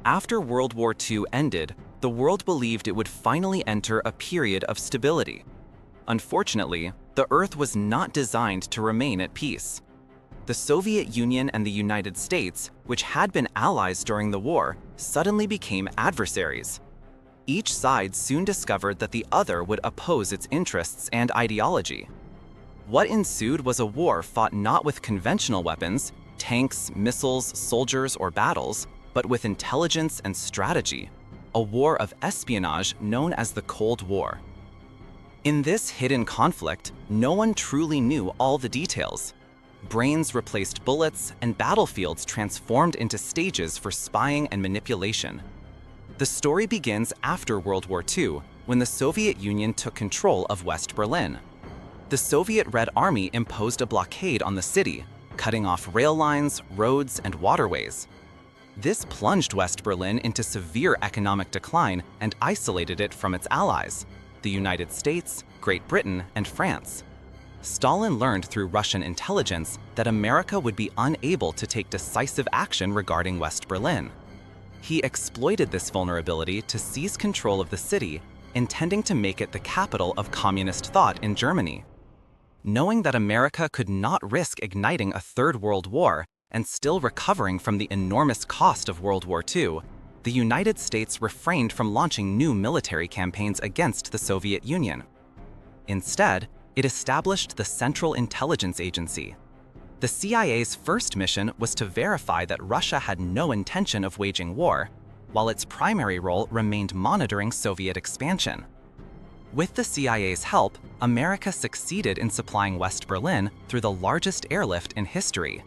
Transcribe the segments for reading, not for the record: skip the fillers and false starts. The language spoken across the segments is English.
After World War II ended, the world believed it would finally enter a period of stability. Unfortunately, the Earth was not designed to remain at peace. The Soviet Union and the United States, which had been allies during the war, suddenly became adversaries. Each side soon discovered that the other would oppose its interests and ideology. What ensued was a war fought not with conventional weapons, tanks, missiles, soldiers, or battles, but with intelligence and strategy, a war of espionage known as the Cold War. In this hidden conflict, no one truly knew all the details. Brains replaced bullets, and battlefields transformed into stages for spying and manipulation. The story begins after World War II, when the Soviet Union took control of West Berlin. The Soviet Red Army imposed a blockade on the city, cutting off rail lines, roads, and waterways. This plunged West Berlin into severe economic decline and isolated it from its allies, the United States, Great Britain, and France. Stalin learned through Russian intelligence that America would be unable to take decisive action regarding West Berlin. He exploited this vulnerability to seize control of the city, intending to make it the capital of communist thought in Germany. Knowing that America could not risk igniting a Third World War and still recovering from the enormous cost of World War II, the United States refrained from launching new military campaigns against the Soviet Union. Instead, it established the Central Intelligence Agency. The CIA's first mission was to verify that Russia had no intention of waging war, while its primary role remained monitoring Soviet expansion. With the CIA's help, America succeeded in supplying West Berlin through the largest airlift in history.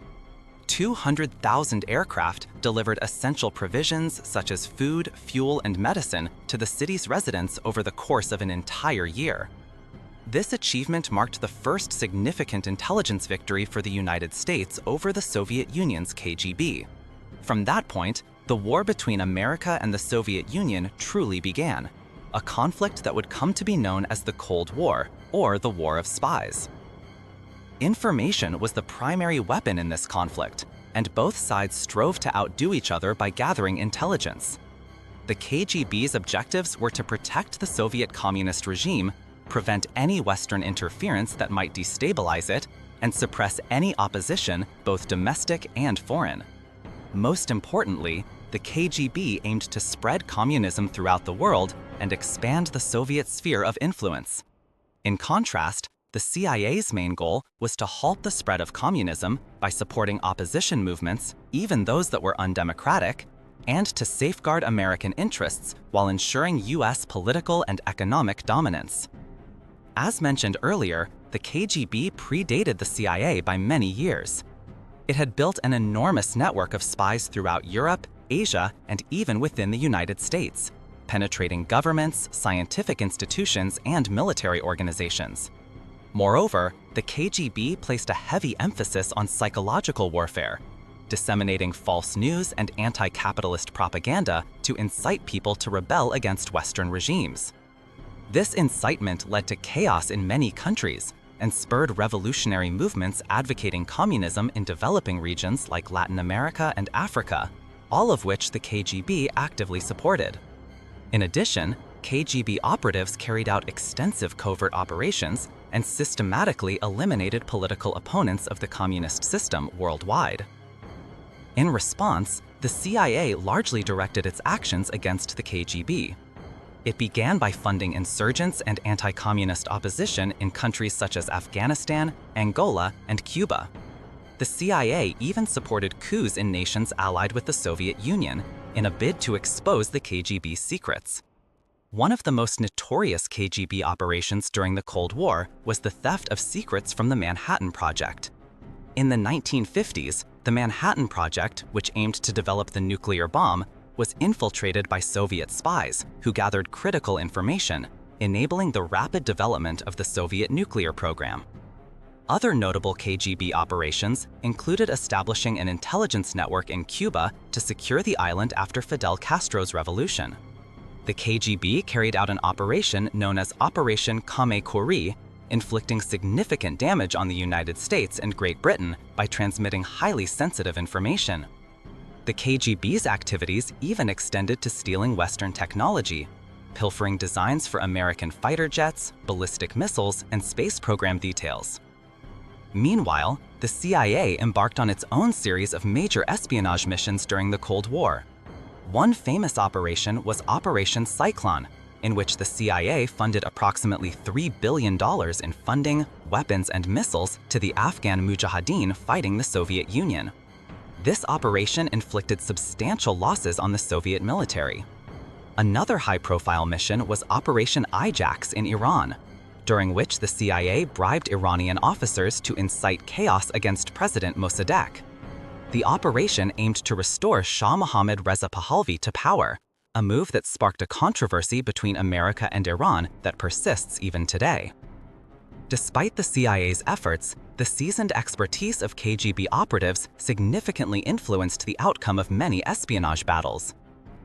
200,000 aircraft delivered essential provisions such as food, fuel, and medicine to the city's residents over the course of an entire year. This achievement marked the first significant intelligence victory for the United States over the Soviet Union's KGB. From that point, the war between America and the Soviet Union truly began, a conflict that would come to be known as the Cold War, or the War of Spies. Information was the primary weapon in this conflict, and both sides strove to outdo each other by gathering intelligence. The KGB's objectives were to protect the Soviet communist regime, prevent any Western interference that might destabilize it, and suppress any opposition, both domestic and foreign. Most importantly, the KGB aimed to spread communism throughout the world and expand the Soviet sphere of influence. In contrast, the CIA's main goal was to halt the spread of communism by supporting opposition movements, even those that were undemocratic, and to safeguard American interests while ensuring US political and economic dominance. As mentioned earlier, the KGB predated the CIA by many years. It had built an enormous network of spies throughout Europe, Asia, and even within the United States, penetrating governments, scientific institutions, and military organizations. Moreover, the KGB placed a heavy emphasis on psychological warfare, disseminating false news and anti-capitalist propaganda to incite people to rebel against Western regimes. This incitement led to chaos in many countries and spurred revolutionary movements advocating communism in developing regions like Latin America and Africa, all of which the KGB actively supported. In addition, KGB operatives carried out extensive covert operations and systematically eliminated political opponents of the communist system worldwide. In response, the CIA largely directed its actions against the KGB. It began by funding insurgents and anti-communist opposition in countries such as Afghanistan, Angola, and Cuba. The CIA even supported coups in nations allied with the Soviet Union in a bid to expose the KGB's secrets. One of the most notorious KGB operations during the Cold War was the theft of secrets from the Manhattan Project. In the 1950s, the Manhattan Project, which aimed to develop the nuclear bomb, was infiltrated by Soviet spies who gathered critical information, enabling the rapid development of the Soviet nuclear program. Other notable KGB operations included establishing an intelligence network in Cuba to secure the island after Fidel Castro's revolution. The KGB carried out an operation known as Operation Kame Kuri, inflicting significant damage on the United States and Great Britain by transmitting highly sensitive information. The KGB's activities even extended to stealing Western technology, pilfering designs for American fighter jets, ballistic missiles, and space program details. Meanwhile, the CIA embarked on its own series of major espionage missions during the Cold War. One famous operation was Operation Cyclone, in which the CIA funded approximately $3 billion in funding, weapons, and missiles to the Afghan Mujahideen fighting the Soviet Union. This operation inflicted substantial losses on the Soviet military. Another high-profile mission was Operation Ajax in Iran, during which the CIA bribed Iranian officers to incite chaos against President Mossadegh. The operation aimed to restore Shah Mohammad Reza Pahlavi to power, a move that sparked a controversy between America and Iran that persists even today. Despite the CIA's efforts, the seasoned expertise of KGB operatives significantly influenced the outcome of many espionage battles.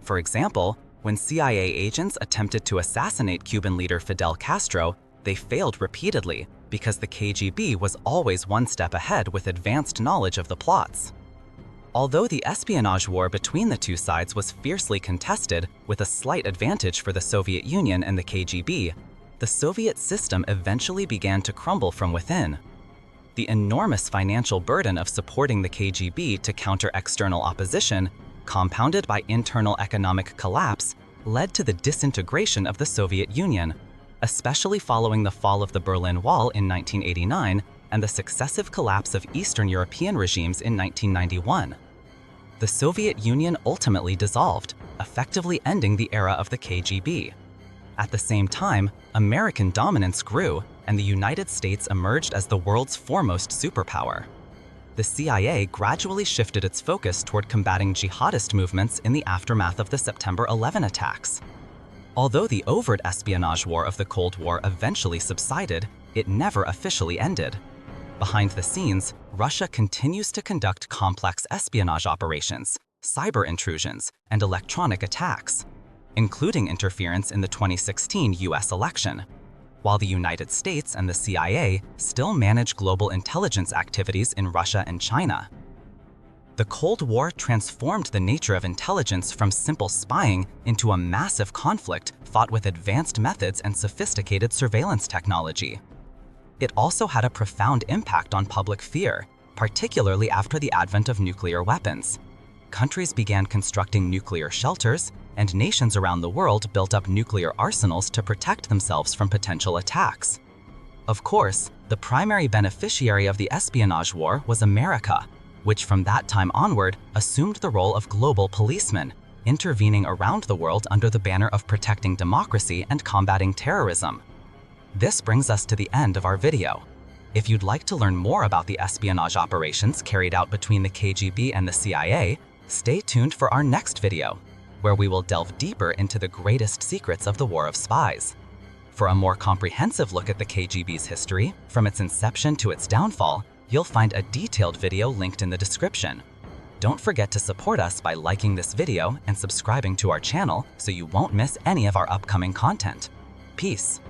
For example, when CIA agents attempted to assassinate Cuban leader Fidel Castro, they failed repeatedly because the KGB was always one step ahead with advanced knowledge of the plots. Although the espionage war between the two sides was fiercely contested, with a slight advantage for the Soviet Union and the KGB, the Soviet system eventually began to crumble from within. The enormous financial burden of supporting the KGB to counter external opposition, compounded by internal economic collapse, led to the disintegration of the Soviet Union, especially following the fall of the Berlin Wall in 1989 and the successive collapse of Eastern European regimes in 1991. The Soviet Union ultimately dissolved, effectively ending the era of the KGB. At the same time, American dominance grew, and the United States emerged as the world's foremost superpower. The CIA gradually shifted its focus toward combating jihadist movements in the aftermath of the September 11 attacks. Although the overt espionage war of the Cold War eventually subsided, it never officially ended. Behind the scenes, Russia continues to conduct complex espionage operations, cyber intrusions, and electronic attacks, including interference in the 2016 US election, while the United States and the CIA still manage global intelligence activities in Russia and China. The Cold War transformed the nature of intelligence from simple spying into a massive conflict fought with advanced methods and sophisticated surveillance technology. It also had a profound impact on public fear, particularly after the advent of nuclear weapons. Countries began constructing nuclear shelters, and nations around the world built up nuclear arsenals to protect themselves from potential attacks. Of course, the primary beneficiary of the espionage war was America, which from that time onward assumed the role of global policeman, intervening around the world under the banner of protecting democracy and combating terrorism. This brings us to the end of our video. If you'd like to learn more about the espionage operations carried out between the KGB and the CIA, stay tuned for our next video, where we will delve deeper into the greatest secrets of the War of Spies. For a more comprehensive look at the KGB's history, from its inception to its downfall, you'll find a detailed video linked in the description. Don't forget to support us by liking this video and subscribing to our channel so you won't miss any of our upcoming content. Peace.